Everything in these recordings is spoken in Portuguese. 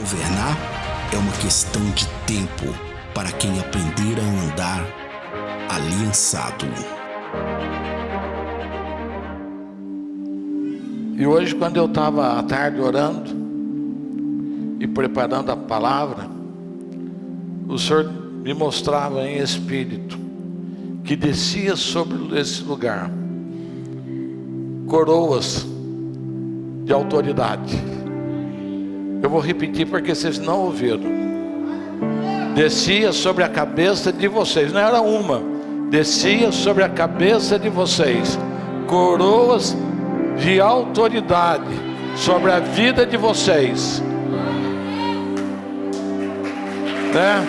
Governar é uma questão de tempo para quem aprender a andar aliançado. E hoje, quando eu estava à tarde orando e preparando a palavra, o Senhor me mostrava em espírito que descia sobre esse lugar coroas de autoridade. Eu vou repetir porque vocês não ouviram. Descia sobre a cabeça de vocês, não era uma, descia sobre a cabeça de vocês coroas de autoridade sobre a vida de vocês, né?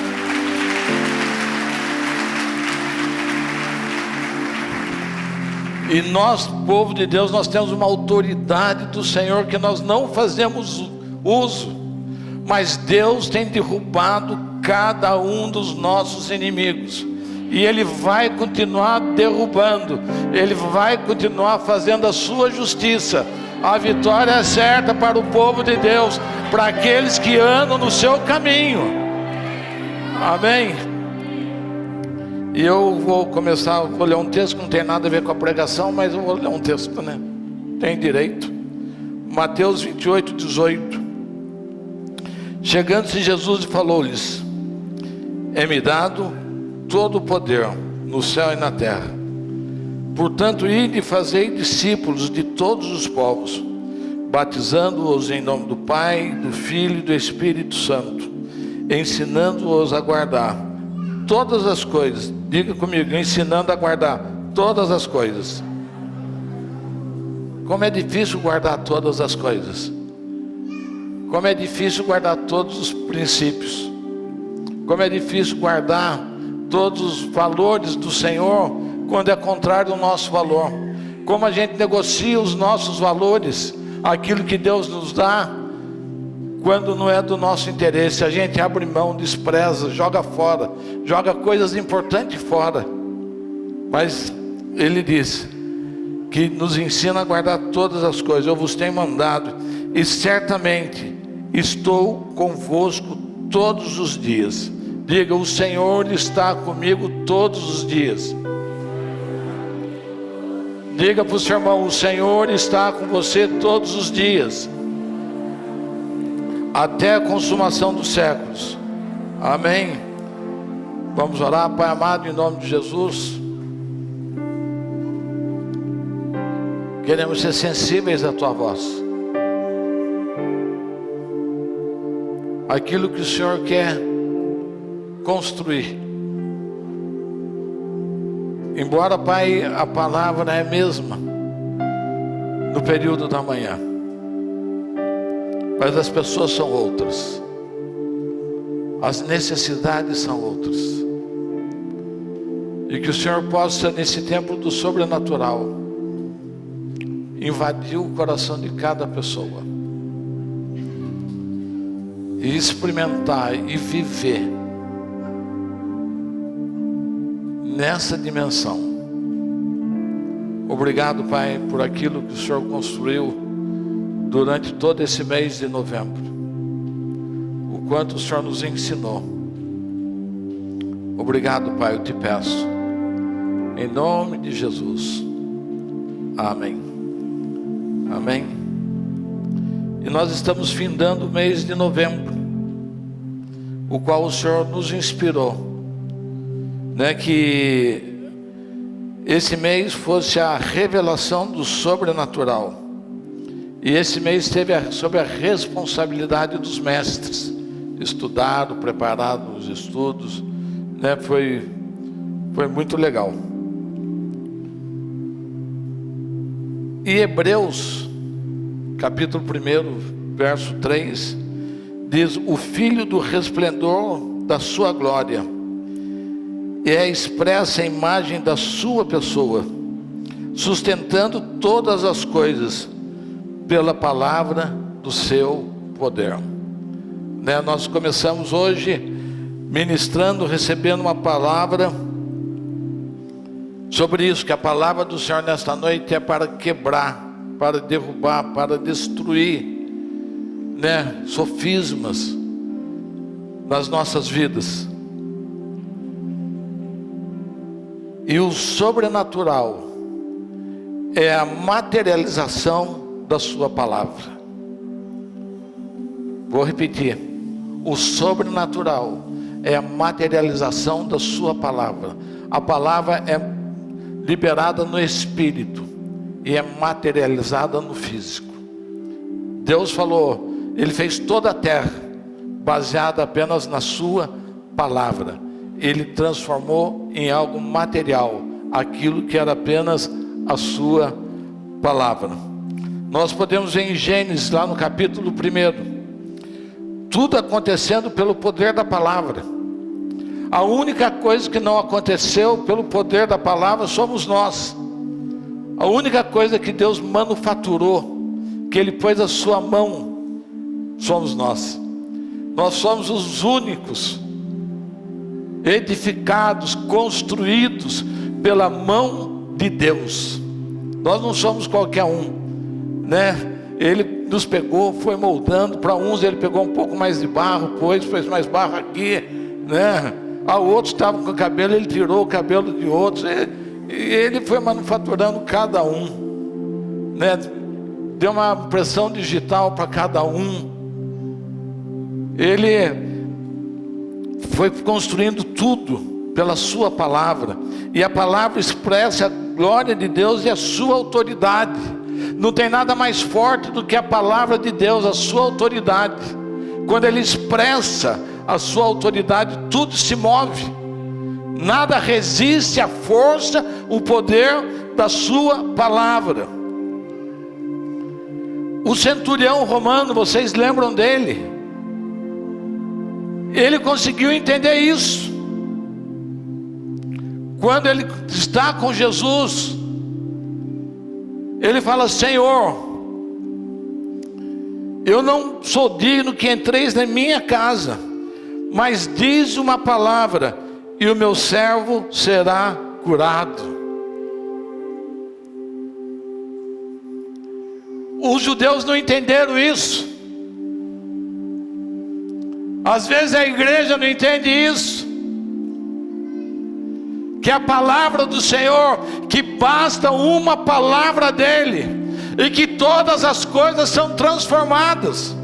E nós, povo de Deus, nós temos uma autoridade do Senhor que nós não fazemos uso, mas Deus tem derrubado cada um dos nossos inimigos, e Ele vai continuar derrubando, Ele vai continuar fazendo a sua justiça. A vitória é certa para o povo de Deus, para aqueles que andam no seu caminho. Amém? E eu vou ler um texto que não tem nada a ver com a pregação, mas eu vou ler um texto, né? Tem direito. Mateus 28, 18. Chegando-se Jesus e falou-lhes: é-me dado todo o poder no céu e na terra. Portanto, ide e fazei discípulos de todos os povos, batizando-os em nome do Pai, do Filho e do Espírito Santo, ensinando-os a guardar todas as coisas. Diga comigo: ensinando a guardar todas as coisas. Como é difícil guardar todas as coisas. Como é difícil guardar todos os princípios. Como é difícil guardar todos os valores do Senhor quando é contrário ao nosso valor. Como a gente negocia os nossos valores, aquilo que Deus nos dá, quando não é do nosso interesse. A gente abre mão, despreza, joga fora, joga coisas importantes fora. Mas Ele diz que nos ensina a guardar todas as coisas. Eu vos tenho mandado, e certamente estou convosco todos os dias. Diga: o Senhor está comigo todos os dias. Diga para o seu irmão: o Senhor está com você todos os dias, até a consumação dos séculos. Amém? Vamos orar. Pai amado, em nome de Jesus, queremos ser sensíveis à Tua voz. Aquilo que o Senhor quer construir. Embora, Pai, a palavra é a mesma no período da manhã, mas as pessoas são outras, as necessidades são outras. E que o Senhor possa, nesse tempo do sobrenatural, invadir o coração de cada pessoa e experimentar e viver nessa dimensão. Obrigado, Pai, por aquilo que o Senhor construiu durante todo esse mês de novembro. O quanto o Senhor nos ensinou. Obrigado, Pai, eu te peço, em nome de Jesus. Amém. Amém. E nós estamos findando o mês de novembro, o qual o Senhor nos inspirou, né, que esse mês fosse a revelação do sobrenatural. E esse mês esteve sob a responsabilidade dos mestres. Estudaram, prepararam os estudos, né? Foi muito legal. E Hebreus, capítulo 1, verso 3, diz: o Filho do resplendor da sua glória, e é expressa a imagem da sua pessoa, sustentando todas as coisas pela palavra do seu poder. Né? Nós começamos hoje ministrando, recebendo uma palavra sobre isso, que a palavra do Senhor nesta noite é para quebrar, para derrubar, para destruir, né, sofismas, nas nossas vidas. E o sobrenatural é a materialização da sua palavra. Vou repetir. O sobrenatural é a materialização da sua palavra. A palavra é liberada no espírito e é materializada no físico. Deus falou, Ele fez toda a terra baseada apenas na sua palavra. Ele transformou em algo material aquilo que era apenas a sua palavra. Nós podemos ver em Gênesis, lá no capítulo 1, tudo acontecendo pelo poder da palavra. A única coisa que não aconteceu pelo poder da palavra somos nós. A única coisa que Deus manufaturou, que Ele pôs a sua mão, somos nós. Nós somos os únicos edificados, construídos pela mão de Deus. Nós não somos qualquer um, né? Ele nos pegou, foi moldando. Para uns Ele pegou um pouco mais de barro, fez mais barro aqui, né? A outros estavam com cabelo, Ele tirou o cabelo de outros. Ele foi manufaturando cada um, né? Deu uma impressão digital para cada um. Ele foi construindo tudo pela sua palavra. E a palavra expressa a glória de Deus e a sua autoridade. Não tem nada mais forte do que a palavra de Deus, a sua autoridade. Quando Ele expressa a sua autoridade, tudo se move. Nada resiste à força, o poder da sua palavra. O centurião romano, vocês lembram dele? Ele conseguiu entender isso. Quando ele está com Jesus, ele fala: Senhor, eu não sou digno que entreis na minha casa, mas diz uma palavra e o meu servo será curado. Os judeus não entenderam isso. Às vezes a igreja não entende isso. Que a palavra do Senhor, que basta uma palavra dEle, e que todas as coisas são transformadas.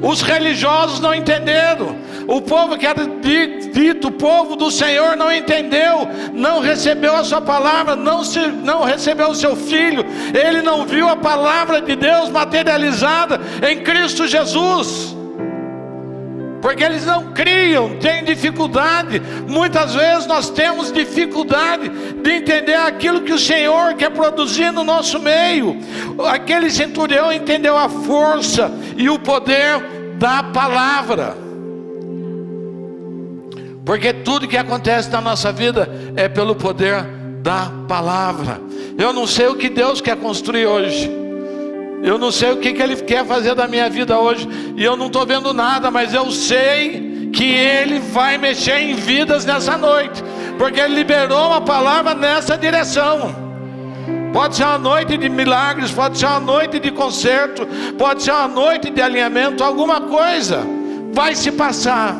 Os religiosos não entenderam. O povo que era dito, o povo do Senhor, não entendeu, não recebeu a sua palavra, não recebeu o seu Filho. Ele não viu a palavra de Deus materializada em Cristo Jesus. Porque eles não criam, têm dificuldade. Muitas vezes nós temos dificuldade de entender aquilo que o Senhor quer produzir no nosso meio. Aquele centurião entendeu a força e o poder da palavra. Porque tudo que acontece na nossa vida é pelo poder da palavra. Eu não sei o que Deus quer construir hoje. Eu não sei o que Ele quer fazer da minha vida hoje. E eu não estou vendo nada, mas eu sei que Ele vai mexer em vidas nessa noite. Porque Ele liberou uma palavra nessa direção. Pode ser uma noite de milagres, pode ser uma noite de conserto, pode ser uma noite de alinhamento. Alguma coisa vai se passar.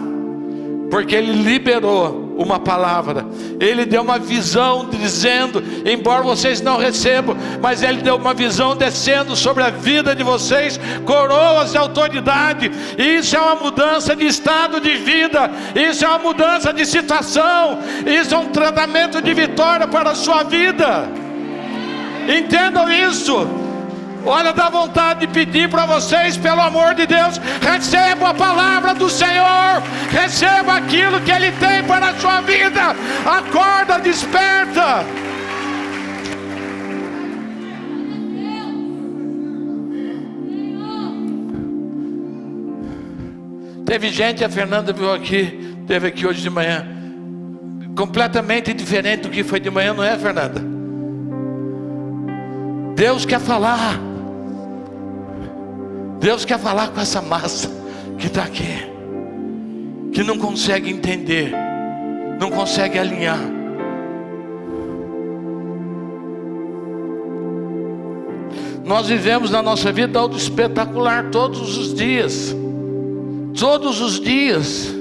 Porque Ele liberou uma palavra. Ele deu uma visão dizendo, embora vocês não recebam, mas Ele deu uma visão descendo sobre a vida de vocês, coroas de autoridade. Isso é uma mudança de estado de vida. Isso é uma mudança de situação. Isso é um tratamento de vitória para a sua vida. Entendam isso. Olha, dá vontade de pedir para vocês, pelo amor de Deus, recebam a palavra do Senhor, receba aquilo que Ele tem para a sua vida. Acorda, desperta. Teve gente, a Fernanda viu aqui, teve aqui hoje de manhã, completamente diferente do que foi de manhã, não é, Fernanda? Deus quer falar. Deus quer falar com essa massa que está aqui, que não consegue entender, não consegue alinhar. Nós vivemos na nossa vida algo espetacular todos os dias. Todos os dias.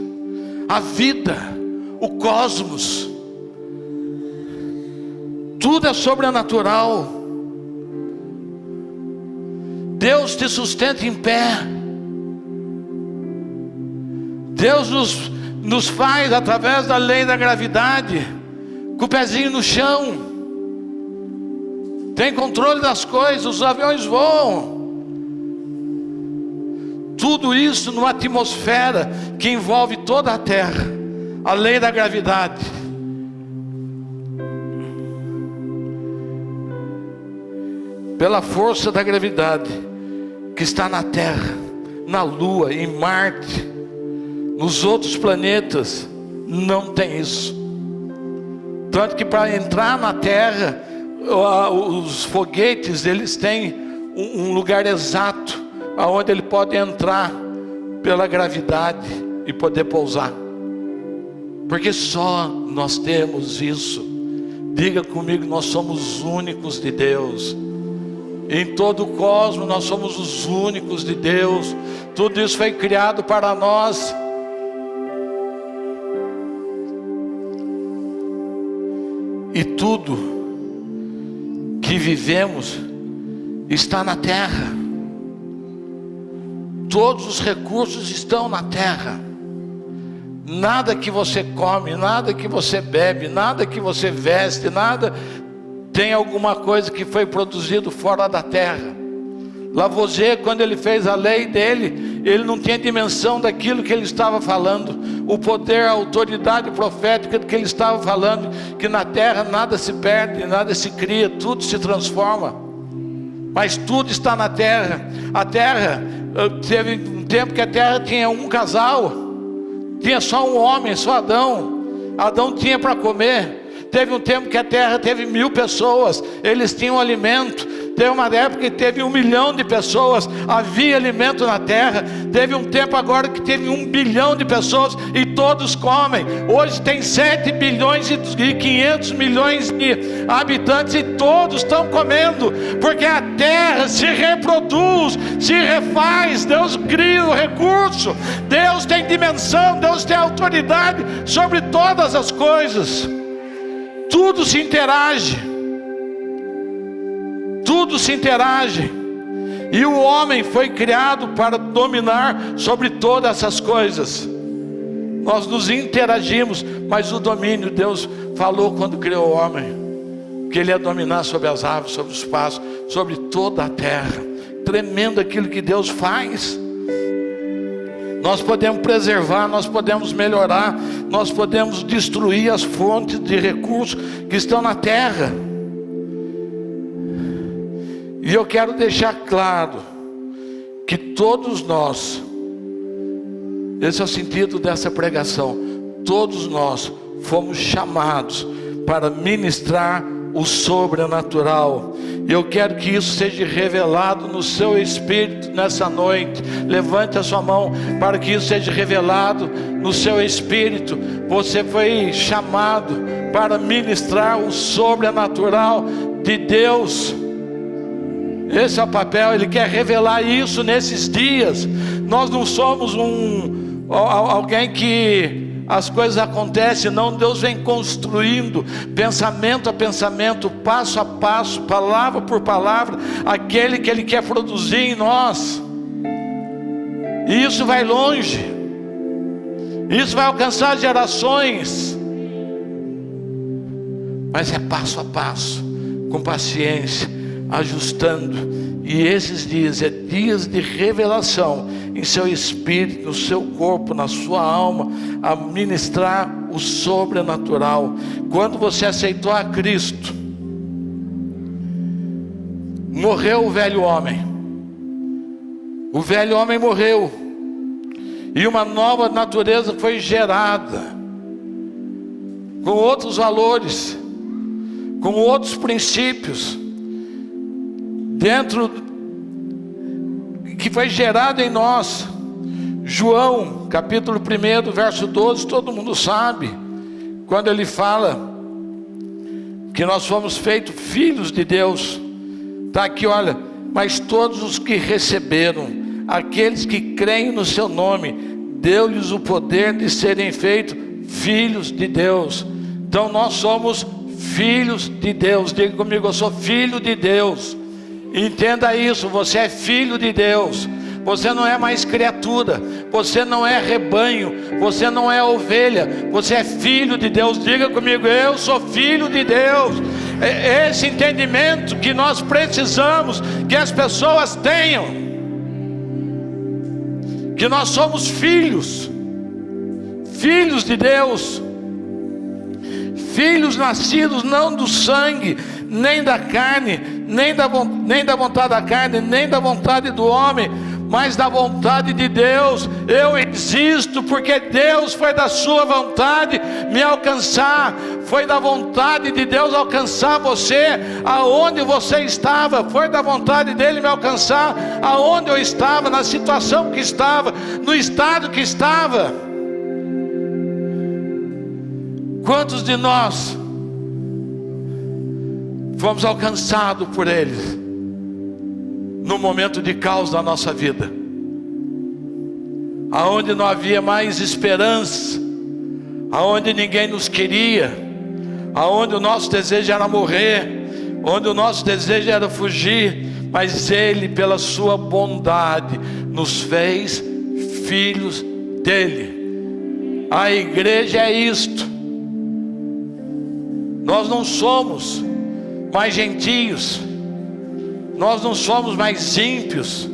a vida, o cosmos. Tudo é sobrenatural. Deus te sustenta em pé. Deus nos faz através da lei da gravidade, com o pezinho no chão. Tem controle das coisas, os aviões voam. Tudo isso numa atmosfera que envolve toda a Terra, a lei da gravidade. Pela força da gravidade que está na Terra, na Lua, em Marte, nos outros planetas, não tem isso. Tanto que para entrar na Terra, os foguetes, eles têm um lugar exato aonde ele pode entrar pela gravidade e poder pousar. Porque só nós temos isso. Diga comigo, nós somos únicos de Deus. Em todo o cosmos nós somos os únicos de Deus. Tudo isso foi criado para nós. E tudo que vivemos está na terra. Todos os recursos estão na terra. Nada que você come, nada que você bebe, nada que você veste, nada tem alguma coisa que foi produzido fora da terra. Lavoisier, quando ele fez a lei dele, ele não tinha dimensão daquilo que ele estava falando, o poder, a autoridade profética do que ele estava falando, que na terra nada se perde, nada se cria, tudo se transforma. Mas tudo está na terra. A terra, teve um tempo que a terra tinha um casal, tinha só um homem, só Adão. Adão tinha para comer. Teve um tempo que a terra teve 1000 pessoas, eles tinham alimento. Teve uma época que teve 1 milhão de pessoas, havia alimento na terra. Teve um tempo agora que teve 1 bilhão de pessoas e todos comem. Hoje tem 7 bilhões e 500 milhões de habitantes e todos estão comendo, porque a terra se reproduz, se refaz. Deus cria o recurso, Deus tem dimensão, Deus tem autoridade sobre todas as coisas. Tudo se interage. Tudo se interage. E o homem foi criado para dominar sobre todas essas coisas. Nós nos interagimos, mas o domínio, Deus falou quando criou o homem, que ele ia dominar sobre as árvores, sobre os pastos, sobre toda a terra. Tremendo aquilo que Deus faz. Nós podemos preservar, nós podemos melhorar, nós podemos destruir as fontes de recursos que estão na terra. E eu quero deixar claro que todos nós, esse é o sentido dessa pregação, todos nós fomos chamados para ministrar o sobrenatural. Eu quero que isso seja revelado no seu espírito nessa noite. Levante a sua mão para que isso seja revelado no seu espírito. Você foi chamado para ministrar o sobrenatural de Deus. Esse é o papel. Ele quer revelar isso nesses dias. Nós não somos alguém que as coisas acontecem, não. Deus vem construindo, pensamento a pensamento, passo a passo, palavra por palavra, aquele que Ele quer produzir em nós. E isso vai longe, isso vai alcançar gerações, mas é passo a passo, com paciência, ajustando. E esses dias é dias de revelação em seu espírito, no seu corpo, na sua alma, a ministrar o sobrenatural. Quando você aceitou a Cristo, morreu o velho homem. O velho homem morreu e uma nova natureza foi gerada, com outros valores, com outros princípios, dentro que foi gerado em nós. João, capítulo 1, verso 12, todo mundo sabe, quando ele fala que nós fomos feitos filhos de Deus. Está aqui, olha: mas todos os que receberam, aqueles que creem no seu nome, deu-lhes o poder de serem feitos filhos de Deus. Então nós somos filhos de Deus. Diga comigo, eu sou filho de Deus. Entenda isso, você é filho de Deus. Você não é mais criatura, você não é rebanho, você não é ovelha, você é filho de Deus. Diga comigo, eu sou filho de Deus. É esse entendimento que nós precisamos que as pessoas tenham, que nós somos filhos de Deus, filhos nascidos não do sangue, nem da carne, nem da vontade da carne, nem da vontade do homem, mas da vontade de Deus. Eu existo porque Deus foi da sua vontade me alcançar, foi da vontade de Deus alcançar você aonde você estava, foi da vontade dele me alcançar aonde eu estava, na situação que estava, no estado que estava. Quantos de nós fomos alcançados por ele no momento de caos da nossa vida, aonde não havia mais esperança, aonde ninguém nos queria, aonde o nosso desejo era morrer, onde o nosso desejo era fugir, mas ele, pela sua bondade, nos fez filhos dele. A igreja é isto. Nós não somos mais gentios, nós não somos mais ímpios,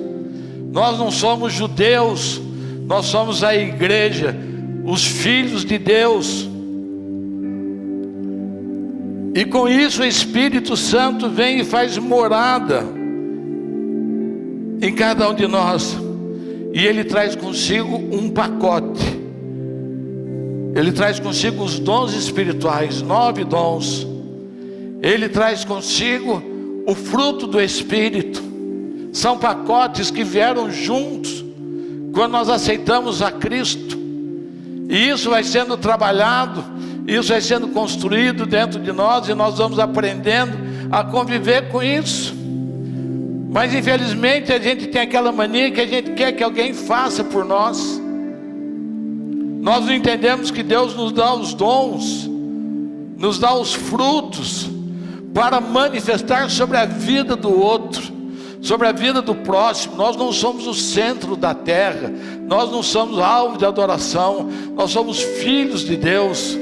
nós não somos judeus, nós somos a igreja, os filhos de Deus. E com isso o Espírito Santo vem e faz morada em cada um de nós, e ele traz consigo um pacote. Ele traz consigo os dons espirituais, 9 dons. Ele traz consigo o fruto do Espírito. São pacotes que vieram juntos quando nós aceitamos a Cristo. E isso vai sendo trabalhado, isso vai sendo construído dentro de nós, e nós vamos aprendendo a conviver com isso. Mas infelizmente a gente tem aquela mania que a gente quer que alguém faça por nós. Nós não entendemos que Deus nos dá os dons, nos dá os frutos para manifestar sobre a vida do outro, sobre a vida do próximo. Nós não somos o centro da terra, nós não somos alvo de adoração, nós somos filhos de Deus.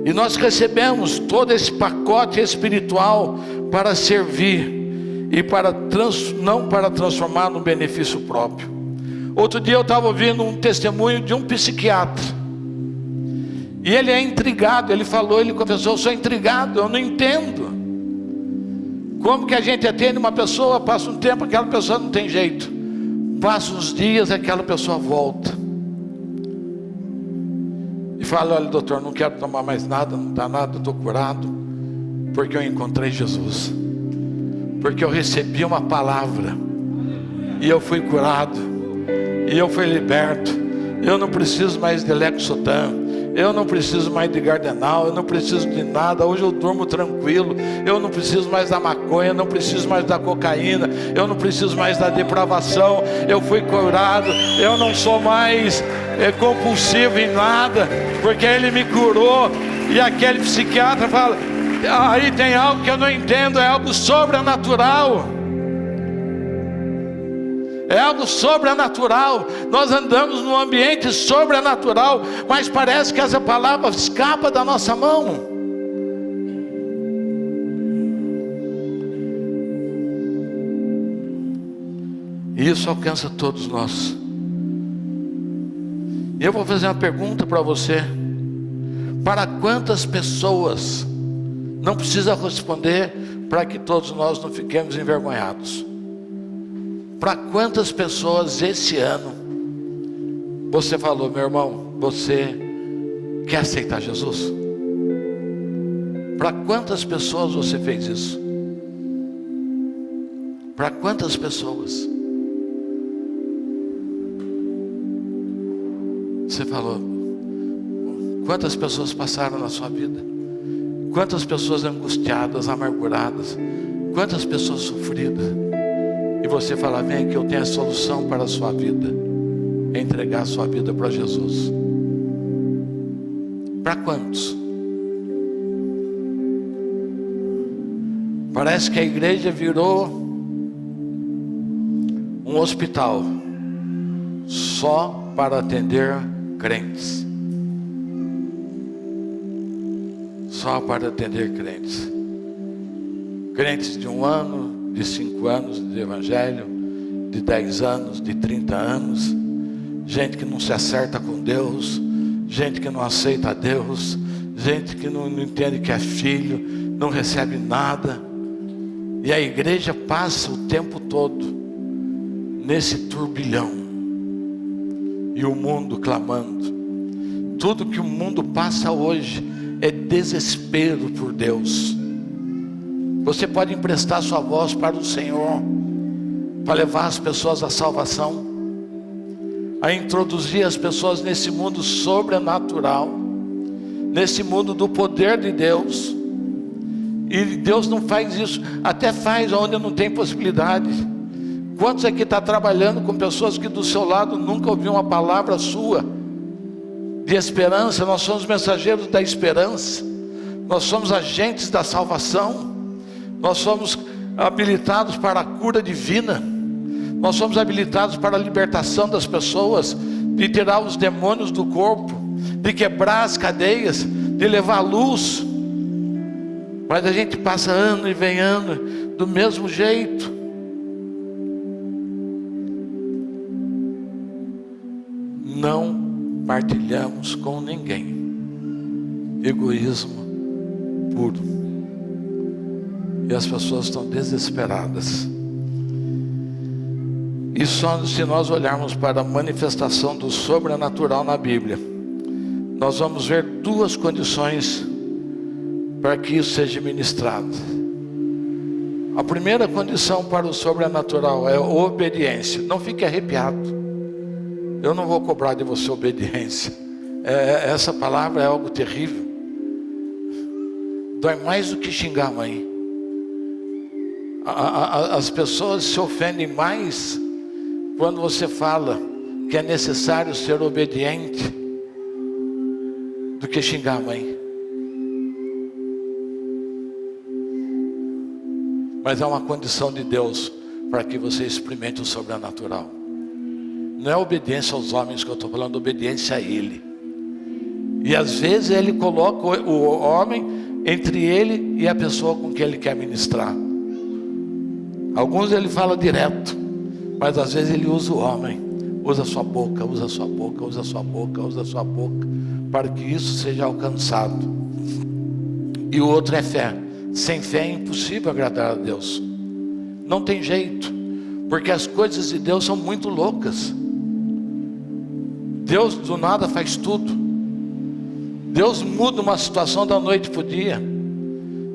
E nós recebemos todo esse pacote espiritual para servir e não para transformar no benefício próprio. Outro dia eu estava ouvindo um testemunho de um psiquiatra, e ele é intrigado. Ele confessou: eu sou intrigado, eu não entendo como que a gente atende uma pessoa, passa um tempo, aquela pessoa não tem jeito, passa uns dias, aquela pessoa volta e fala: olha, doutor, não quero tomar mais nada, não dá nada, estou curado, porque eu encontrei Jesus, porque eu recebi uma palavra e eu fui curado, e eu fui liberto. Eu não preciso mais de Lexotan, eu não preciso mais de Gardenal, eu não preciso de nada. Hoje eu durmo tranquilo. Eu não preciso mais da maconha, eu não preciso mais da cocaína, eu não preciso mais da depravação. Eu fui curado, eu não sou mais compulsivo em nada, porque ele me curou. E aquele psiquiatra fala: aí tem algo que eu não entendo, é algo sobrenatural. É algo sobrenatural. Nós andamos num ambiente sobrenatural, mas parece que essa palavra escapa da nossa mão. E isso alcança todos nós. E eu vou fazer uma pergunta para você: para quantas pessoas? Não precisa responder, para que todos nós não fiquemos envergonhados. Para quantas pessoas esse ano você falou: meu irmão, você quer aceitar Jesus? Para quantas pessoas você fez isso? Para quantas pessoas você falou? Quantas pessoas passaram na sua vida? Quantas pessoas angustiadas, amarguradas? Quantas pessoas sofridas? e você falar: vem que eu tenho a solução para a sua vida, é entregar a sua vida para Jesus. Para quantos? Parece que a igreja virou um hospital só para atender crentes. Só para atender crentes. Crentes de 1 ano, de 5 anos de evangelho, de 10 anos, de 30 anos. Gente que não se acerta com Deus, gente que não aceita Deus, gente que não entende que é filho, não recebe nada. E a igreja passa o tempo todo nesse turbilhão, e o mundo clamando. Tudo que o mundo passa hoje é desespero por Deus. Você pode emprestar sua voz para o Senhor, para levar as pessoas à salvação, a introduzir as pessoas nesse mundo sobrenatural, nesse mundo do poder de Deus. E Deus não faz isso, até faz onde não tem possibilidade. Quantos aqui está trabalhando com pessoas que do seu lado nunca ouviu uma palavra sua de esperança? Nós somos mensageiros da esperança, nós somos agentes da salvação, nós somos habilitados para a cura divina, nós somos habilitados para a libertação das pessoas, de tirar os demônios do corpo, de quebrar as cadeias, de levar a luz. Mas a gente passa ano e vem ano do mesmo jeito. Não partilhamos com ninguém. Egoísmo puro. E as pessoas estão desesperadas. E só se nós olharmos para a manifestação do sobrenatural na Bíblia, nós vamos ver 2 condições para que isso seja ministrado. A primeira condição para o sobrenatural é a obediência. Não fique arrepiado. Eu não vou cobrar de você obediência. Essa palavra é algo terrível. Dói mais do que xingar a mãe. As pessoas se ofendem mais quando você fala que é necessário ser obediente do que xingar a mãe. Mas é uma condição de Deus para que você experimente o sobrenatural. Não é obediência aos homens que eu estou falando, obediência a Ele. E às vezes Ele coloca o homem entre Ele e a pessoa com quem Ele quer ministrar. Alguns Ele fala direto, mas às vezes Ele usa o homem. Usa a sua boca, usa a sua boca, usa a sua boca, usa a sua boca, para que isso seja alcançado. E o outro é fé. Sem fé é impossível agradar a Deus. Não tem jeito, porque as coisas de Deus são muito loucas. Deus do nada faz tudo. Deus muda uma situação da noite para o dia.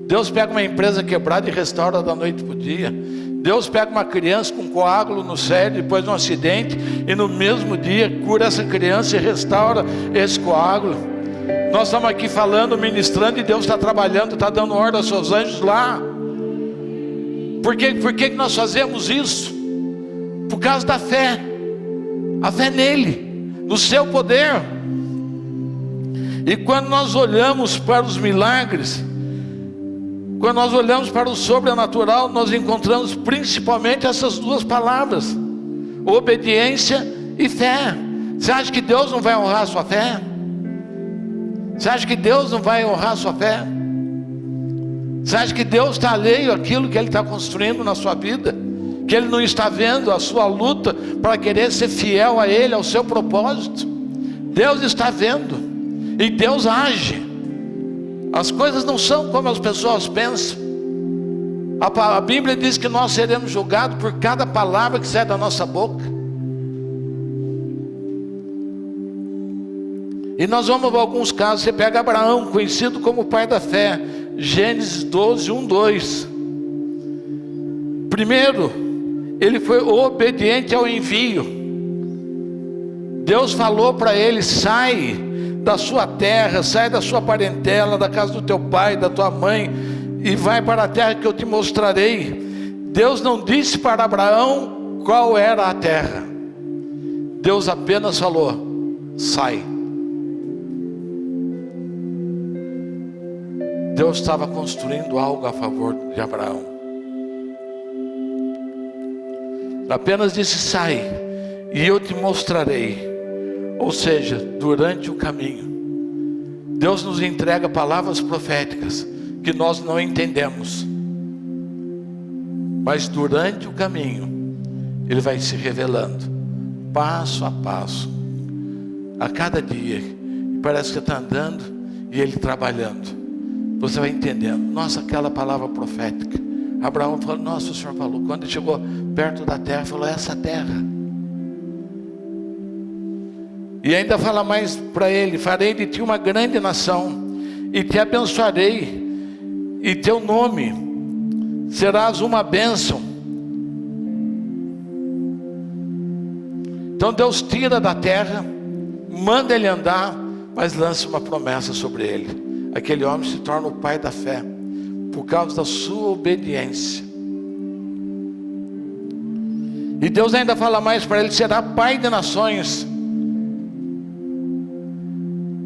Deus pega uma empresa quebrada e restaura da noite para o dia. Deus pega uma criança com coágulo no cérebro depois de um acidente, e no mesmo dia cura essa criança e restaura esse coágulo. Nós estamos aqui falando, ministrando, e Deus está trabalhando, está dando ordem aos seus anjos lá. Por que nós fazemos isso? Por causa da fé. A fé nele, no seu poder. E quando nós olhamos para os milagres, quando nós olhamos para o sobrenatural, nós encontramos principalmente essas 2 palavras: obediência e fé. Você acha que Deus não vai honrar a sua fé? Você acha que Deus não vai honrar a sua fé? Você acha que Deus está alheio àquilo que Ele está construindo na sua vida? Que Ele não está vendo a sua luta para querer ser fiel a Ele, ao seu propósito? Deus está vendo, e Deus age. As coisas não são como as pessoas pensam. A Bíblia diz que nós seremos julgados por cada palavra que sai da nossa boca. E nós vamos ver alguns casos. Você pega Abraão, conhecido como o pai da fé, Gênesis 12, 1, 2. Primeiro, ele foi obediente ao envio. Deus falou para ele: sai da sua terra, sai da sua parentela, da casa do teu pai, da tua mãe, e vai para a terra que eu te mostrarei. Deus não disse para Abraão qual era a terra. Deus apenas falou: sai. Deus estava construindo algo a favor de Abraão. Apenas disse: sai, e eu te mostrarei. Ou seja, durante o caminho, Deus nos entrega palavras proféticas que nós não entendemos, mas durante o caminho Ele vai se revelando, passo a passo, a cada dia. Parece que está andando e Ele trabalhando. Você vai entendendo. Nossa, aquela palavra profética. Abraão falou: nossa, o Senhor falou. Quando ele chegou perto da terra, falou: essa terra. E ainda fala mais para ele: farei de ti uma grande nação, e te abençoarei, e teu nome serás uma bênção. Então Deus tira da terra, manda ele andar, mas lança uma promessa sobre ele. Aquele homem se torna o pai da fé, por causa da sua obediência. E Deus ainda fala mais para ele: será pai de nações.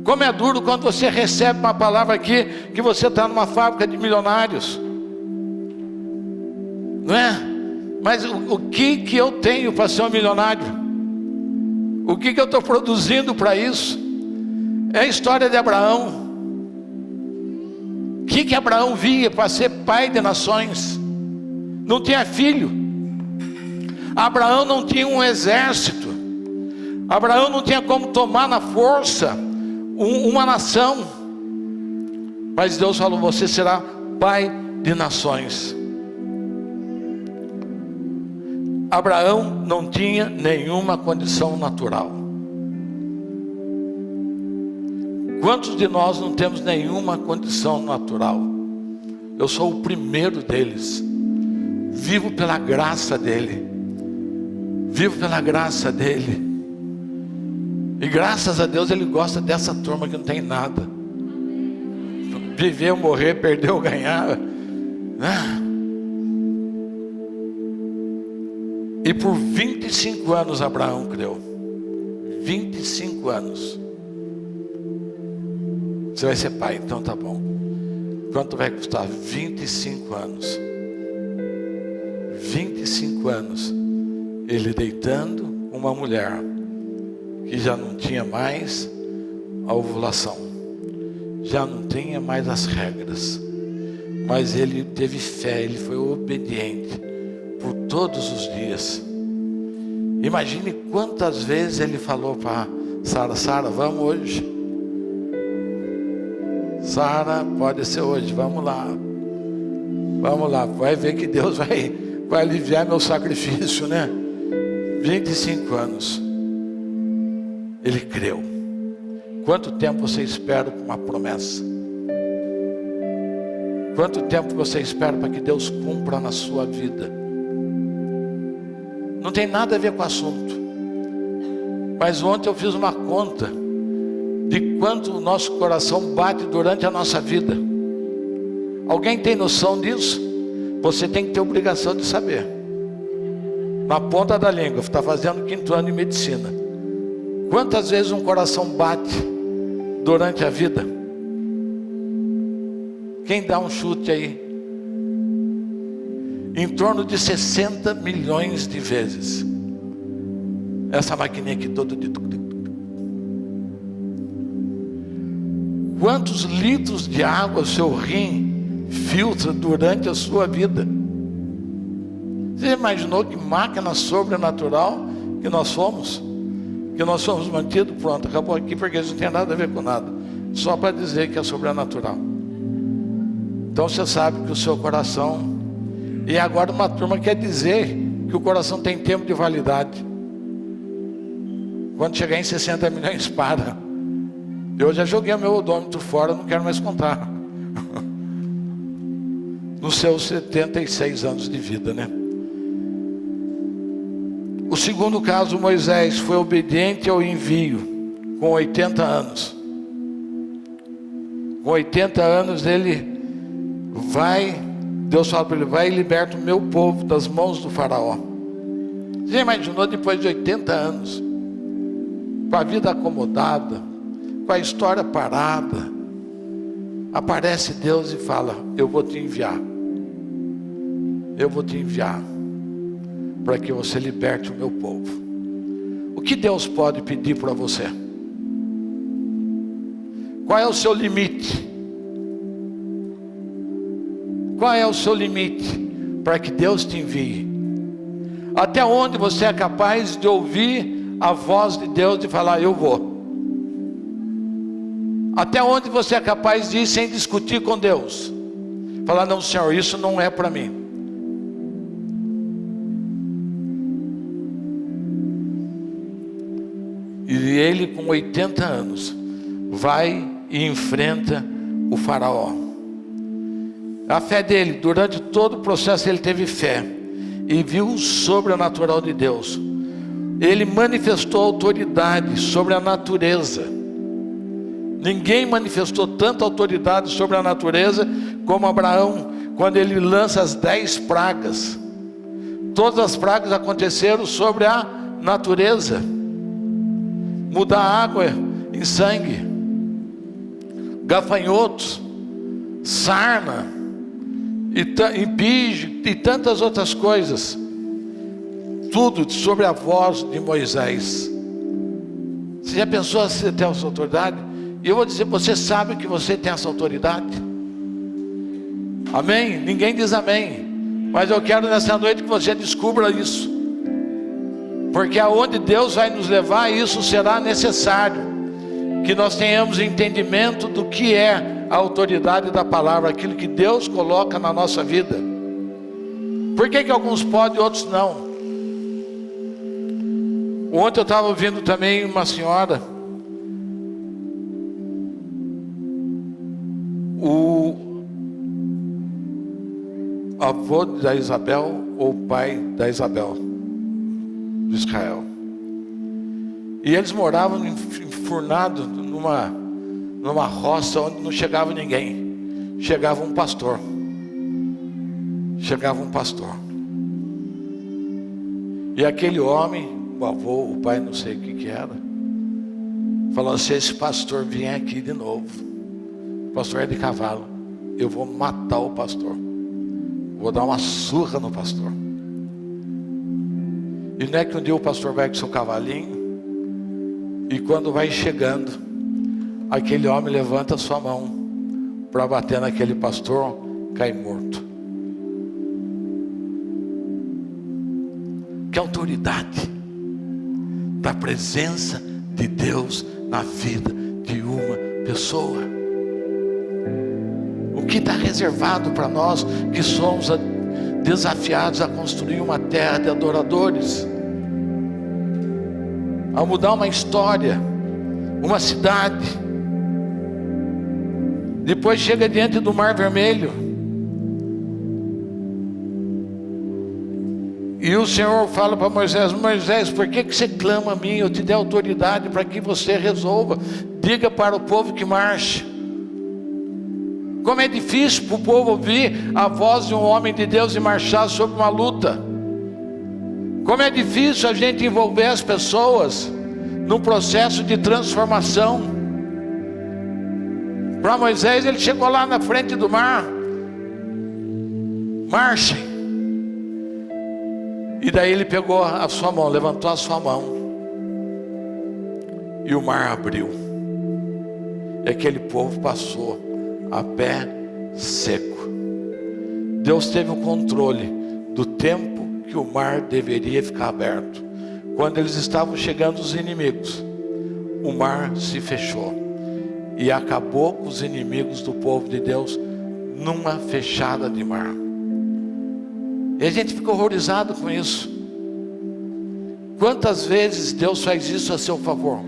Como é duro quando você recebe uma palavra aqui, que você está numa fábrica de milionários, não é? Mas o que eu tenho para ser um milionário? O que eu estou produzindo para isso? É a história de Abraão. O que Abraão via para ser pai de nações? Não tinha filho. Abraão não tinha um exército. Abraão não tinha como tomar na força uma nação. Mas Deus falou: você será pai de nações. Abraão não tinha nenhuma condição natural. Quantos de nós não temos nenhuma condição natural? Eu sou o primeiro deles. Vivo pela graça dele. Vivo pela graça dele. E graças a Deus Ele gosta dessa turma que não tem nada. Viver ou morrer, perder ou ganhar, né? E por 25 anos Abraão creu. 25 anos. Você vai ser pai, então tá bom. Quanto vai custar? 25 anos. 25 anos. Ele deitando uma mulher que já não tinha mais a ovulação, já não tinha mais as regras, mas ele teve fé, ele foi obediente por todos os dias. Imagine quantas vezes ele falou para Sara: Sara, vamos hoje. Sara, pode ser hoje, vamos lá, vai ver que Deus vai aliviar meu sacrifício, né? 25 anos, ele creu. Quanto tempo você espera para uma promessa? Quanto tempo você espera para que Deus cumpra na sua vida? Não tem nada a ver com o assunto, mas ontem eu fiz uma conta de quanto o nosso coração bate durante a nossa vida. Alguém tem noção disso? Você tem que ter obrigação de saber. Na ponta da língua, está fazendo 5º ano de medicina. Quantas vezes um coração bate durante a vida? Quem dá um chute aí? Em torno de 60 milhões de vezes. Essa maquininha aqui todo de... Quantos litros de água o seu rim filtra durante a sua vida? Você imaginou que máquina sobrenatural que nós somos? Que nós somos mantidos? Pronto, acabou aqui, porque isso não tem nada a ver com nada. Só para dizer que é sobrenatural. Então você sabe que o seu coração... E agora uma turma quer dizer que o coração tem tempo de validade. Quando chegar em 60 milhões, para. Eu já joguei o meu odômetro fora, não quero mais contar. Nos seus 76 anos de vida, né? O segundo caso, Moisés foi obediente ao envio, com 80 anos. Com 80 anos ele vai Deus fala para ele: vai e liberta o meu povo das mãos do faraó. Você imaginou, depois de 80 anos, com a vida acomodada, com a história parada, aparece Deus e fala: eu vou te enviar. Eu vou te enviar para que você liberte o meu povo. O que Deus pode pedir para você? Qual é o seu limite? Qual é o seu limite para que Deus te envie? Até onde você é capaz de ouvir a voz de Deus e falar: eu vou? Até onde você é capaz de ir sem discutir com Deus? Falar: não, Senhor, isso não é para mim. E ele, com 80 anos, vai e enfrenta o faraó. A fé dele, durante todo o processo, ele teve fé e viu o sobrenatural de Deus. Ele manifestou autoridade sobre a natureza. Ninguém manifestou tanta autoridade sobre a natureza como Abraão, quando ele lança as 10 pragas. Todas as pragas aconteceram sobre a natureza. Mudar água em sangue, gafanhotos, sarna, impígio e tantas outras coisas. Tudo sobre a voz de Moisés. Você já pensou assim, ter essa autoridade? E eu vou dizer: você sabe que você tem essa autoridade? Amém? Ninguém diz amém. Mas eu quero nessa noite que você descubra isso. Porque aonde Deus vai nos levar, isso será necessário. Que nós tenhamos entendimento do que é a autoridade da palavra, aquilo que Deus coloca na nossa vida. Por que alguns podem e outros não? Ontem eu estava ouvindo também uma senhora, o avô da Isabel, ou o pai da Isabel, de Israel. E eles moravam enfurnados numa roça onde não chegava ninguém. Chegava um pastor. E aquele homem, o avô, o pai, não sei o que era, falou: se esse pastor vier aqui de novo, o pastor é de cavalo, eu vou matar o pastor. Vou dar uma surra no pastor. E não é que um dia o pastor vai com seu cavalinho, e quando vai chegando, aquele homem levanta a sua mão para bater naquele pastor, cai morto. Que autoridade da presença de Deus na vida de uma pessoa. O que está reservado para nós que somos desafiados a construir uma terra de adoradores, a mudar uma história, uma cidade. Depois chega diante do Mar Vermelho, e o Senhor fala para Moisés: Moisés, por que você clama a mim? Eu te dei autoridade para que você resolva. Diga para o povo que marche. Como é difícil para o povo ouvir a voz de um homem de Deus e marchar sobre uma luta. Como é difícil a gente envolver as pessoas num processo de transformação. Para Moisés, ele chegou lá na frente do mar: marchem. E daí ele pegou a sua mão, levantou a sua mão, e o mar abriu. E aquele povo passou a pé seco. Deus teve o controle do tempo que o mar deveria ficar aberto. Quando eles estavam chegando os inimigos, o mar se fechou e acabou com os inimigos do povo de Deus numa fechada de mar. E a gente fica horrorizado com isso. Quantas vezes Deus faz isso a seu favor?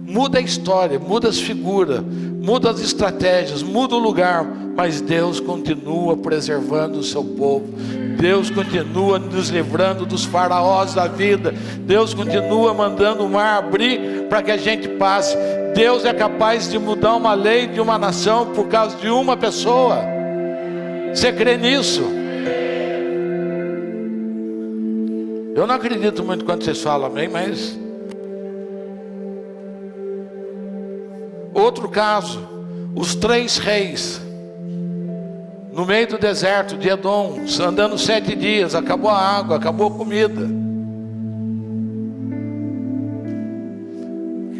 Muda a história, muda as figuras, muda as estratégias, muda o lugar, mas Deus continua preservando o seu povo. Deus continua nos livrando dos faraós da vida. Deus continua mandando o mar abrir para que a gente passe. Deus é capaz de mudar uma lei de uma nação por causa de uma pessoa. Você crê nisso? Eu não acredito muito quando vocês falam amém, mas... Outro caso, os 3 reis, no meio do deserto de Edom, andando 7 dias, acabou a água, acabou a comida.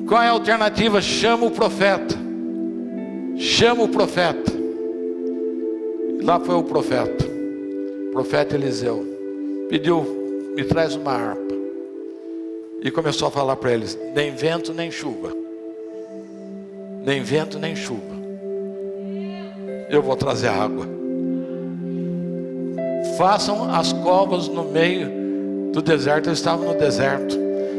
Qual é a alternativa? Chama o profeta. Chama o profeta. E lá foi o profeta Eliseu. Pediu, me traz uma harpa. E começou a falar para eles: nem vento nem chuva. Nem vento nem chuva. Eu vou trazer água. Façam as covas no meio do deserto. Eles estavam no deserto.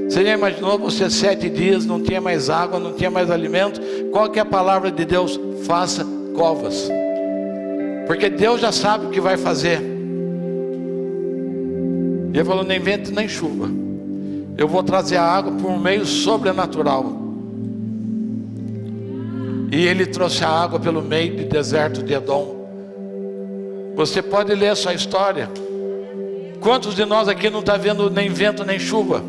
Você já imaginou você 7 dias, não tinha mais água, não tinha mais alimento? Qual que é a palavra de Deus? Faça covas. Porque Deus já sabe o que vai fazer. E ele falou: nem vento nem chuva. Eu vou trazer a água por um meio sobrenatural. E ele trouxe a água pelo meio do deserto de Edom. Você pode ler a sua história. Quantos de nós aqui não está vendo nem vento nem chuva?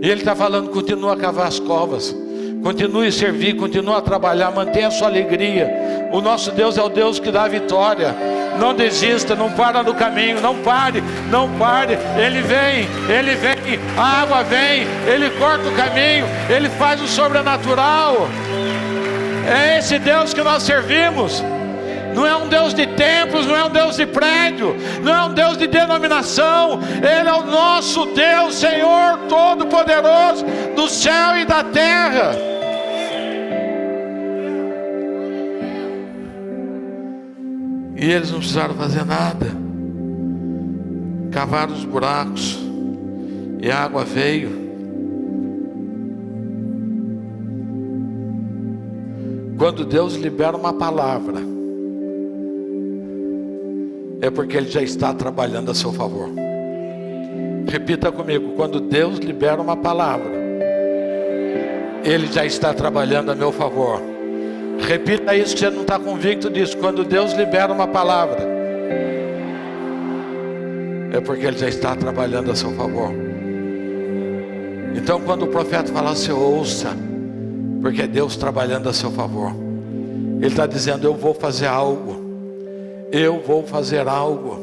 E ele está falando: continua a cavar as covas, continue a servir, continue a trabalhar, mantenha a sua alegria. O nosso Deus é o Deus que dá a vitória. Não desista, não para no caminho, não pare, não pare. Ele vem, a água vem, Ele corta o caminho, Ele faz o sobrenatural. É esse Deus que nós servimos. Não é um Deus de templos, não é um Deus de prédio, não é um Deus de denominação. Ele é o nosso Deus, Senhor Todo-Poderoso do céu e da terra. E eles não precisaram fazer nada. Cavaram os buracos e a água veio. Quando Deus libera uma palavra, é porque Ele já está trabalhando a seu favor. Repita comigo: quando Deus libera uma palavra, Ele já está trabalhando a meu favor. Repita isso, que você não está convicto disso. Quando Deus libera uma palavra, é porque Ele já está trabalhando a seu favor. Então quando o profeta fala, você ouça, porque é Deus trabalhando a seu favor. Ele está dizendo: eu vou fazer algo. Eu vou fazer algo.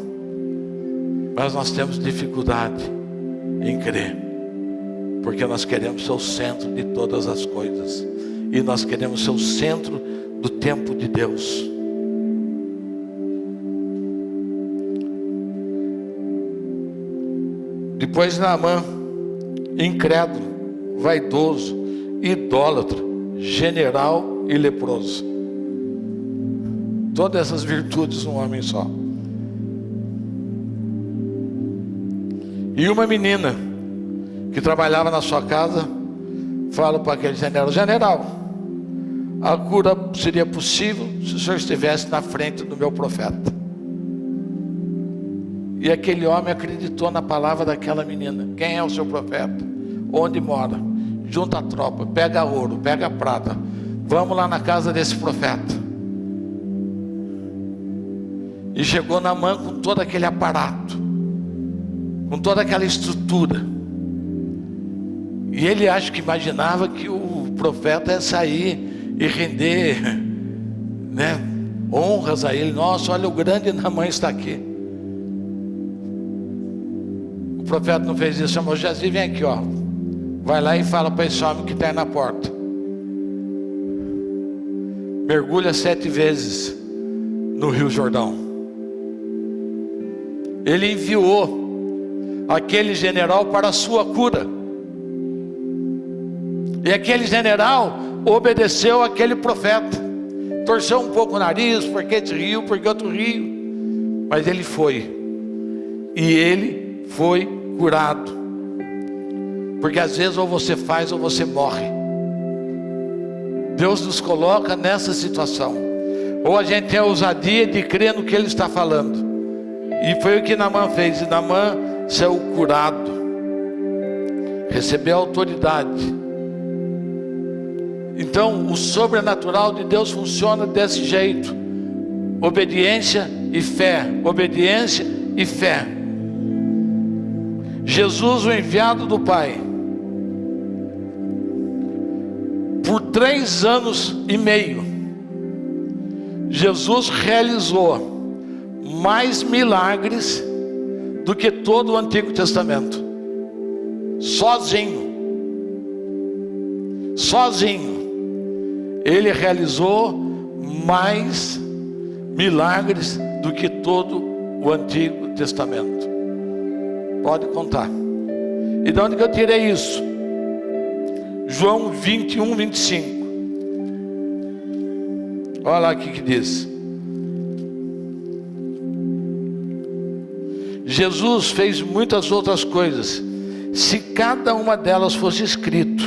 Mas nós temos dificuldade em crer, porque nós queremos ser o centro de todas as coisas, e nós queremos ser o centro do tempo de Deus. Depois Naamã, incrédulo, vaidoso, idólatra, general e leproso. Todas essas virtudes num homem só. E uma menina que trabalhava na sua casa fala para aquele general: general, a cura seria possível se o senhor estivesse na frente do meu profeta. E aquele homem acreditou na palavra daquela menina. Quem é o seu profeta? Onde mora? Junta a tropa, pega ouro, pega prata, vamos lá na casa desse profeta. E chegou Naamã com todo aquele aparato, com toda aquela estrutura. E ele acho que imaginava que o profeta ia sair e render, né, honras a ele. Nossa, olha, o grande Naamã está aqui. O profeta não fez isso. Chamou Geazi: vem aqui, ó. Vai lá e fala para esse homem que está aí na porta. Mergulha 7 vezes no Rio Jordão. Ele enviou aquele general para a sua cura. E aquele general obedeceu aquele profeta. Torceu um pouco o nariz, porque esse rio, porque outro rio. Mas ele foi. E ele foi curado. Porque às vezes ou você faz ou você morre. Deus nos coloca nessa situação. Ou a gente tem a ousadia de crer no que Ele está falando. E foi o que Naamã fez. E Naamã saiu curado, recebeu autoridade. Então o sobrenatural de Deus funciona desse jeito. obediência e fé, obediência e fé. Jesus, o enviado do Pai, por 3 anos e meio, Jesus realizou mais milagres do que todo o Antigo Testamento. Sozinho, ele realizou mais milagres do que todo o Antigo Testamento. Pode contar. E de onde que eu tirei isso? João 21, 25. Olha lá o que diz. Jesus fez muitas outras coisas. Se cada uma delas fosse escrito,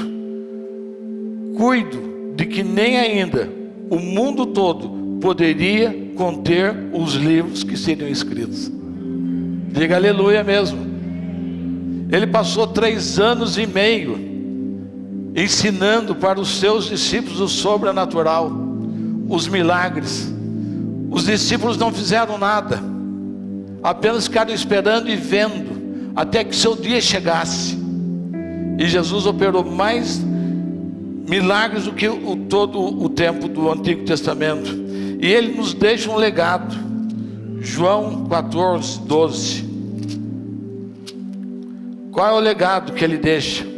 cuido de que nem ainda o mundo todo poderia conter os livros que seriam escritos. Diga aleluia mesmo. Ele passou 3 anos e meio ensinando para os seus discípulos o sobrenatural, os milagres. Os discípulos não fizeram nada, apenas ficaram esperando e vendo, até que seu dia chegasse. E Jesus operou mais milagres do que todo o tempo do Antigo Testamento. E ele nos deixa um legado. João 14, 12. Qual é o legado que ele deixa?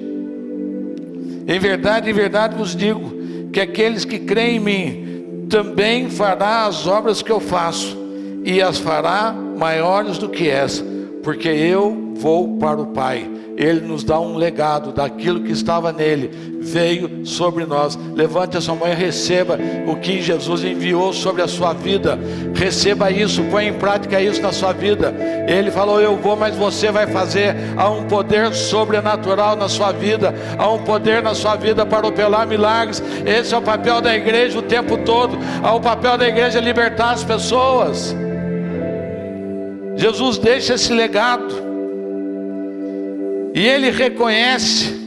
Em verdade vos digo, que aqueles que creem em mim, também fará as obras que eu faço, e as fará maiores do que essa, porque eu vou para o Pai. Ele nos dá um legado daquilo que estava nele, veio sobre nós. Levante a sua mão e receba o que Jesus enviou sobre a sua vida. Receba isso, põe em prática isso na sua vida. Ele falou: eu vou, mas você vai fazer. Há um poder sobrenatural na sua vida, há um poder na sua vida para operar milagres. Esse é o papel da igreja o tempo todo. O papel da igreja é libertar as pessoas. Jesus deixa esse legado. E ele reconhece,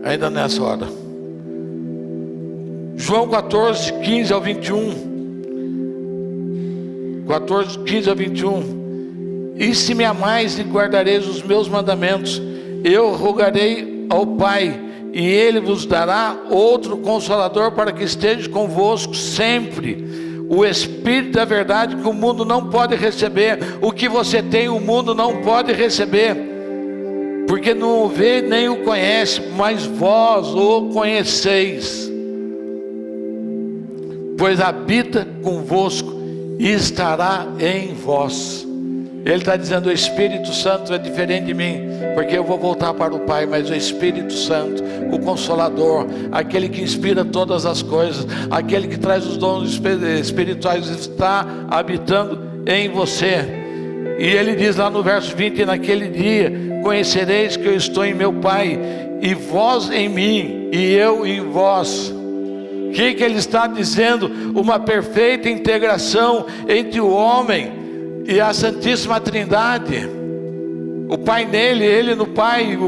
ainda nessa hora, João 14, 15 ao 21, 14, 15 ao 21, e se me amais e guardareis os meus mandamentos, eu rogarei ao Pai, e Ele vos dará outro Consolador para que esteja convosco sempre, o Espírito da verdade que o mundo não pode receber. O que você tem o mundo não pode receber, porque não o vê nem o conhece, mas vós o conheceis, pois habita convosco e estará em vós. Ele está dizendo: o Espírito Santo é diferente de mim, porque eu vou voltar para o Pai, mas o Espírito Santo, o Consolador, aquele que inspira todas as coisas, aquele que traz os dons espirituais, está habitando em você. E ele diz lá no verso 20: e naquele dia conhecereis que eu estou em meu Pai, e vós em mim, e eu em vós. O que ele está dizendo? Uma perfeita integração entre o homem e a Santíssima Trindade. O Pai nele, ele no Pai,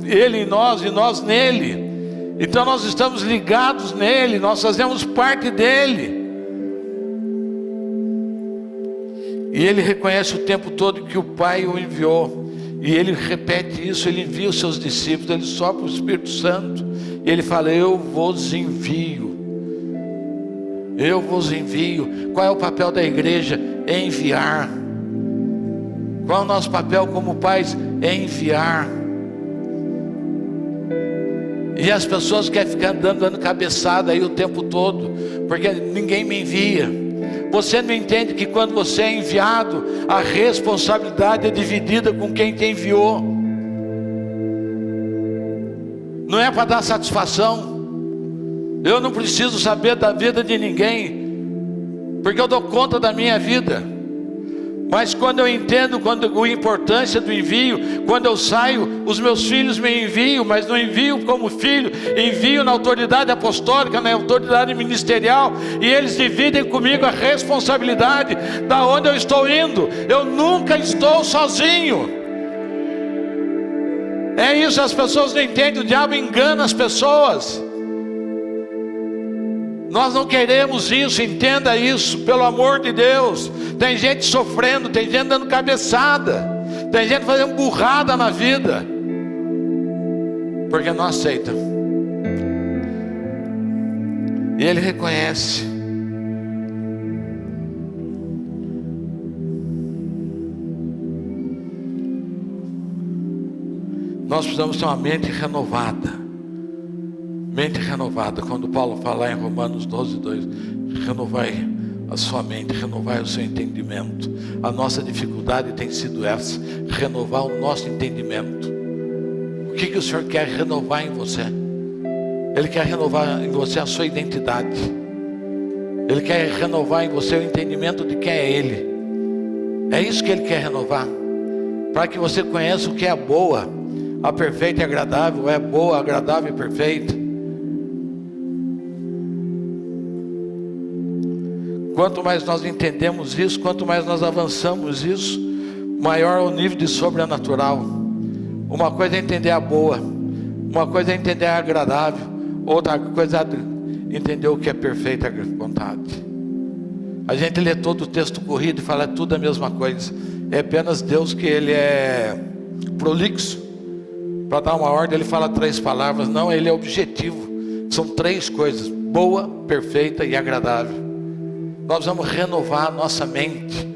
ele em nós e nós nele. Então nós estamos ligados nele, nós fazemos parte dele. E ele reconhece o tempo todo que o Pai o enviou. E ele repete isso, ele envia os seus discípulos, ele sopra o Espírito Santo. E ele fala: eu vos envio. Eu vos envio. Qual é o papel da igreja? É enviar. Qual é o nosso papel como pais? É enviar. E as pessoas querem ficar dando cabeçada aí o tempo todo, porque ninguém me envia. Você não entende que quando você é enviado, a responsabilidade é dividida com quem te enviou. Não é para dar satisfação. Eu não preciso saber da vida de ninguém, porque eu dou conta da minha vida. Mas quando eu entendo a importância do envio, quando eu saio, os meus filhos me enviam, mas não envio como filho, envio na autoridade apostólica, na autoridade ministerial, e eles dividem comigo a responsabilidade da onde eu estou indo. Eu nunca estou sozinho. É isso, as pessoas não entendem, o diabo engana as pessoas. Nós não queremos isso, entenda isso, pelo amor de Deus. Tem gente sofrendo, tem gente dando cabeçada, tem gente fazendo burrada na vida, porque não aceita. E Ele reconhece. Nós precisamos ter uma mente renovada. Mente renovada. Quando Paulo fala em Romanos 12:2, renovai a sua mente, renovai o seu entendimento. A nossa dificuldade tem sido essa, renovar o nosso entendimento. O que o Senhor quer renovar em você? Ele quer renovar em você a sua identidade. Ele quer renovar em você o entendimento de quem é Ele. É isso que Ele quer renovar, para que você conheça o que é boa, a perfeita e agradável. É boa, agradável e perfeita. Quanto mais nós entendemos isso, quanto mais nós avançamos isso, maior é o nível de sobrenatural. Uma coisa é entender a boa, uma coisa é entender a agradável, outra coisa é entender o que é perfeita vontade. A gente lê todo o texto corrido e fala tudo a mesma coisa. É apenas Deus que Ele é prolixo. Para dar uma ordem, Ele fala 3 palavras. Não, Ele é objetivo. São 3 coisas: boa, perfeita e agradável. Nós vamos renovar a nossa mente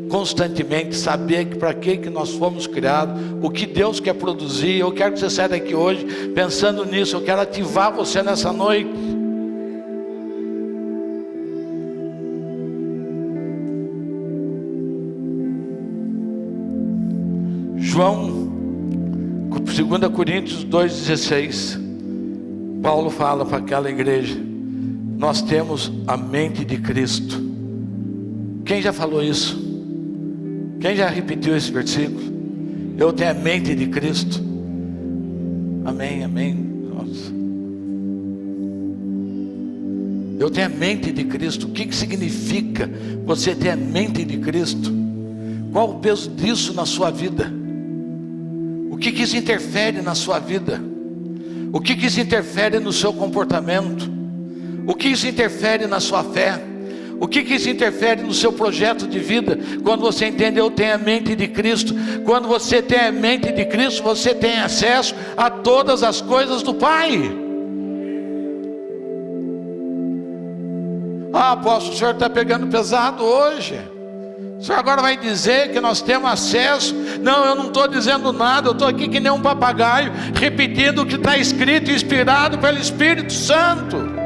constantemente, saber que para que nós fomos criados, o que Deus quer produzir. Eu quero que você saia daqui hoje pensando nisso. Eu quero ativar você nessa noite. João, 2 Coríntios 2,16, Paulo fala para aquela igreja: nós temos a mente de Cristo. Quem já falou isso? Quem já repetiu esse versículo? Eu tenho a mente de Cristo. Amém, amém. Nossa. Eu tenho a mente de Cristo. O que significa você ter a mente de Cristo? Qual o peso disso na sua vida? O que isso interfere na sua vida? O que isso interfere no seu comportamento? O que isso interfere na sua fé? O que isso interfere no seu projeto de vida? Quando você entende, eu tenho a mente de Cristo. Quando você tem a mente de Cristo, você tem acesso a todas as coisas do Pai. Ah, apóstolo, o senhor está pegando pesado hoje. O senhor agora vai dizer que nós temos acesso? Não, eu não estou dizendo nada. Eu estou aqui que nem um papagaio, repetindo o que está escrito, inspirado pelo Espírito Santo.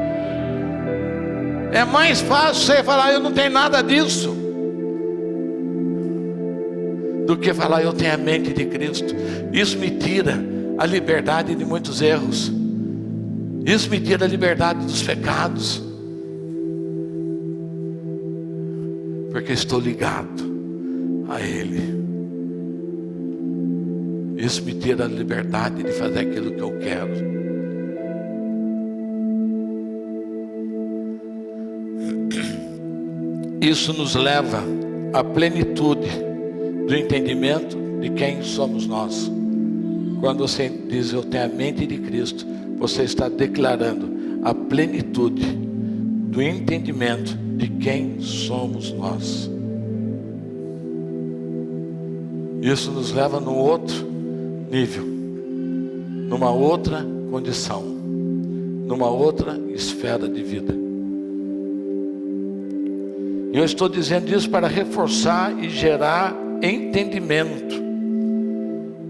É mais fácil você falar eu não tenho nada disso, do que falar eu tenho a mente de Cristo. Isso me tira a liberdade de muitos erros. Isso me tira a liberdade dos pecados, porque estou ligado a Ele. Isso me tira a liberdade de fazer aquilo que eu quero. Isso nos leva à plenitude do entendimento de quem somos nós. Quando você diz eu tenho a mente de Cristo, você está declarando a plenitude do entendimento de quem somos nós. Isso nos leva num outro nível, numa outra condição, numa outra esfera de vida. E eu estou dizendo isso para reforçar e gerar entendimento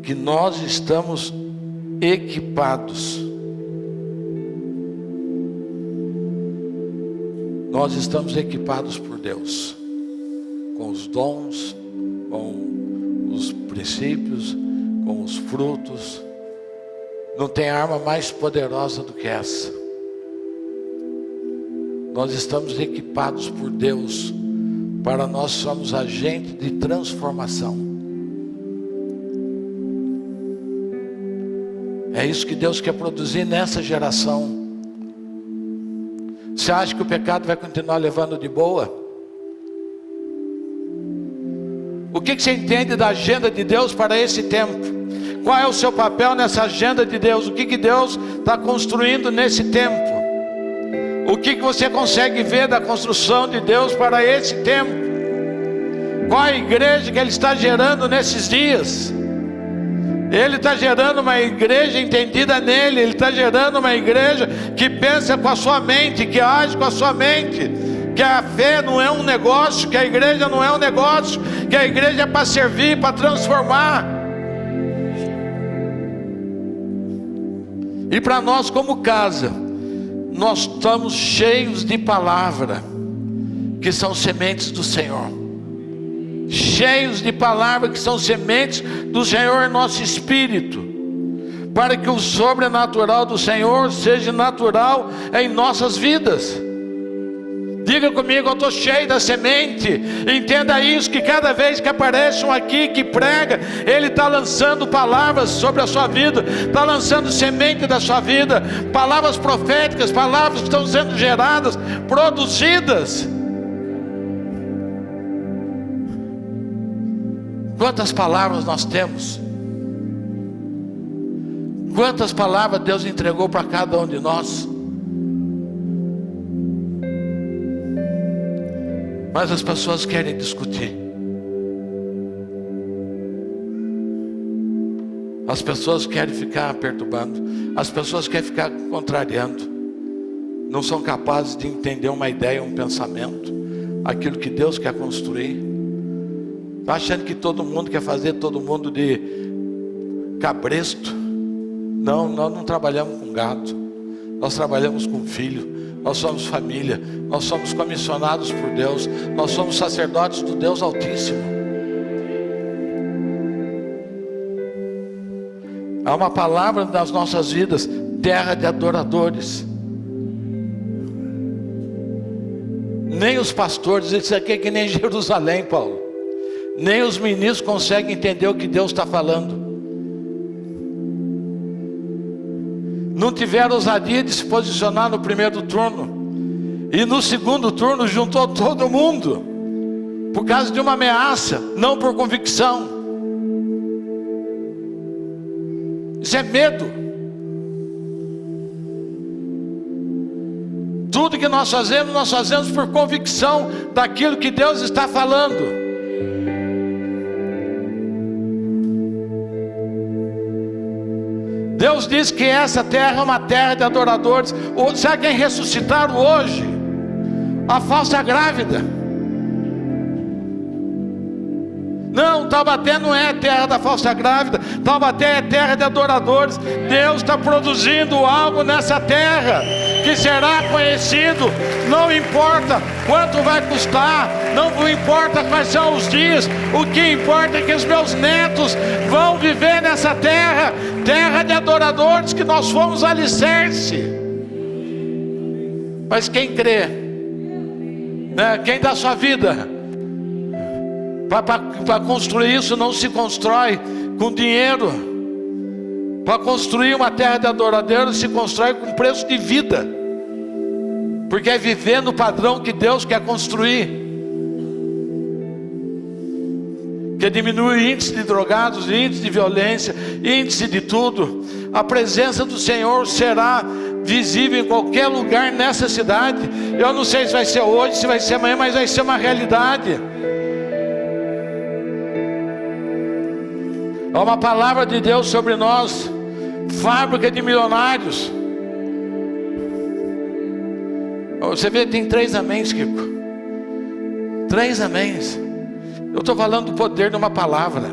que nós estamos equipados. Nós estamos equipados por Deus, com os dons, com os princípios, com os frutos. Não tem arma mais poderosa do que essa. Nós estamos equipados por Deus, para nós somos agentes de transformação. É isso que Deus quer produzir nessa geração. Você acha que o pecado vai continuar levando de boa? O que você entende da agenda de Deus para esse tempo? Qual é o seu papel nessa agenda de Deus? O que Deus está construindo nesse tempo? O que você consegue ver da construção de Deus para esse tempo? Qual a igreja que Ele está gerando nesses dias? Ele está gerando uma igreja entendida nele. Ele está gerando uma igreja que pensa com a sua mente, que age com a sua mente, que a fé não é um negócio, que a igreja não é um negócio, que a igreja é para servir, para transformar. E para nós como casa, nós estamos cheios de palavra, que são sementes do Senhor. Cheios de palavra que são sementes do Senhor em nosso espírito, para que o sobrenatural do Senhor seja natural em nossas vidas. Diga comigo, eu estou cheio da semente. Entenda isso, que cada vez que aparece um aqui que prega, ele está lançando palavras sobre a sua vida, está lançando semente da sua vida, palavras proféticas, palavras que estão sendo geradas, produzidas. Quantas palavras nós temos? Quantas palavras Deus entregou para cada um de nós? Mas as pessoas querem discutir. As pessoas querem ficar perturbando. As pessoas querem ficar contrariando. Não são capazes de entender uma ideia, um pensamento, aquilo que Deus quer construir. Está achando que todo mundo quer fazer todo mundo de cabresto? Não, nós não trabalhamos com gado. Nós trabalhamos com filho. Nós somos família. Nós somos comissionados por Deus. Nós somos sacerdotes do Deus Altíssimo. Há uma palavra nas nossas vidas: terra de adoradores. Nem os pastores, isso aqui é que nem Jerusalém, Paulo. Nem os ministros conseguem entender o que Deus está falando. Não tiveram ousadia de se posicionar no primeiro turno. E no segundo turno juntou todo mundo. Por causa de uma ameaça, não por convicção. Isso é medo. Tudo que nós fazemos por convicção daquilo que Deus está falando. Deus diz que essa terra é uma terra de adoradores. Sabe quem ressuscitaram hoje? A falsa grávida. Não, Taubaté não é a terra da falsa grávida. Taubaté é terra de adoradores. Deus está produzindo algo nessa terra que será conhecido. Não importa quanto vai custar, não importa quais são os dias. O que importa é que os meus netos vão viver nessa terra, terra de adoradores, que nós fomos alicerce. Mas quem crê, né? Quem dá sua vida para construir isso, não se constrói com dinheiro. Para construir uma terra de adoradores se constrói com preço de vida, porque é viver no padrão que Deus quer construir, que diminui o índice de drogados, índice de violência, índice de tudo. A presença do Senhor será visível em qualquer lugar nessa cidade. Eu não sei se vai ser hoje, se vai ser amanhã, mas vai ser uma realidade. Há uma palavra de Deus sobre nós, fábrica de milionários. Você vê, tem 3 améns, Kiko. 3 améns. Eu estou falando do poder de uma palavra.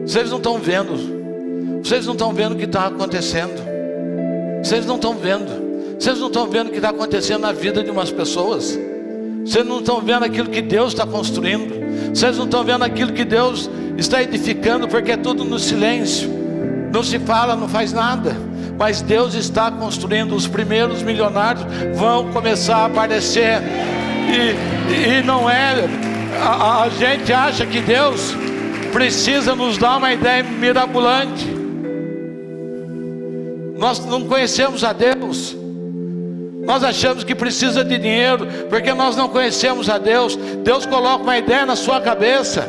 Vocês não estão vendo. Vocês não estão vendo o que está acontecendo. Vocês não estão vendo. Vocês não estão vendo o que está acontecendo na vida de umas pessoas. Vocês não estão vendo aquilo que Deus está construindo. Vocês não estão vendo aquilo que Deus está edificando, porque é tudo no silêncio. Não se fala, não faz nada. Mas Deus está construindo. Os primeiros milionários vão começar a aparecer. E não é... A gente acha que Deus precisa nos dar uma ideia mirabolante. Nós não conhecemos a Deus. Nós achamos que precisa de dinheiro, porque nós não conhecemos a Deus. Deus coloca uma ideia na sua cabeça,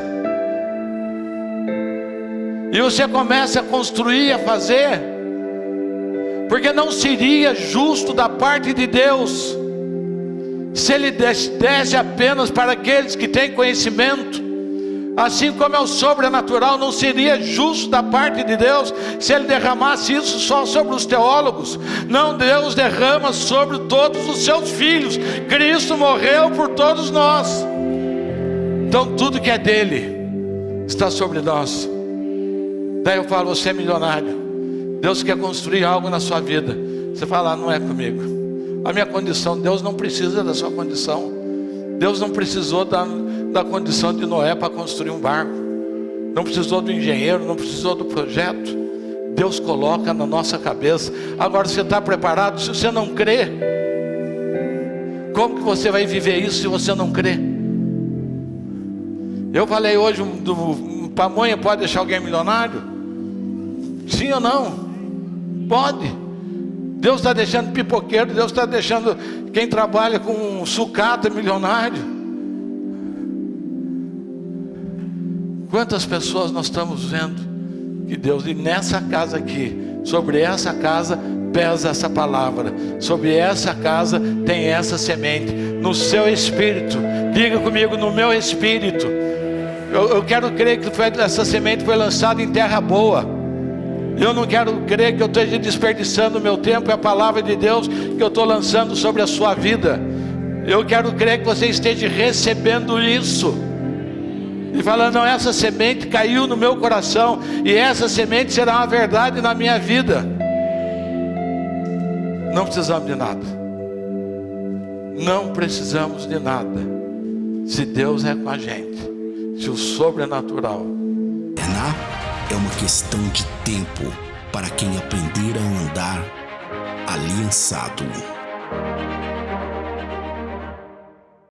e você começa a construir, a fazer, porque não seria justo da parte de Deus Se ele desse apenas para aqueles que têm conhecimento, assim como é o sobrenatural, não seria justo da parte de Deus se ele derramasse isso só sobre os teólogos. Não, Deus derrama sobre todos os seus filhos. Cristo morreu por todos nós. Então tudo que é dele está sobre nós. Daí eu falo, você é milionário, Deus quer construir algo na sua vida. Você fala, não é comigo, a minha condição. Deus não precisa da sua condição. Deus não precisou da condição de Noé para construir um barco. Não precisou do engenheiro, não precisou do projeto. Deus coloca na nossa cabeça. Agora você está preparado? Se você não crê, como que você vai viver isso se você não crê? Eu falei hoje, pamonha pode deixar alguém milionário? Sim ou não? Pode. Deus está deixando pipoqueiro, Deus está deixando quem trabalha com sucata milionário. Quantas pessoas nós estamos vendo que Deus, e nessa casa aqui, sobre essa casa pesa essa palavra, sobre essa casa tem essa semente, no seu espírito. Diga comigo, no meu espírito. Eu quero crer que essa semente foi lançada em terra boa. Eu não quero crer que eu esteja desperdiçando o meu tempo e a palavra de Deus que eu estou lançando sobre a sua vida. Eu quero crer que você esteja recebendo isso e falando, não, essa semente caiu no meu coração e essa semente será uma verdade na minha vida. Não precisamos de nada. Não precisamos de nada. Se Deus é com a gente, se o sobrenatural é uma questão de tempo para quem aprender a andar aliançado.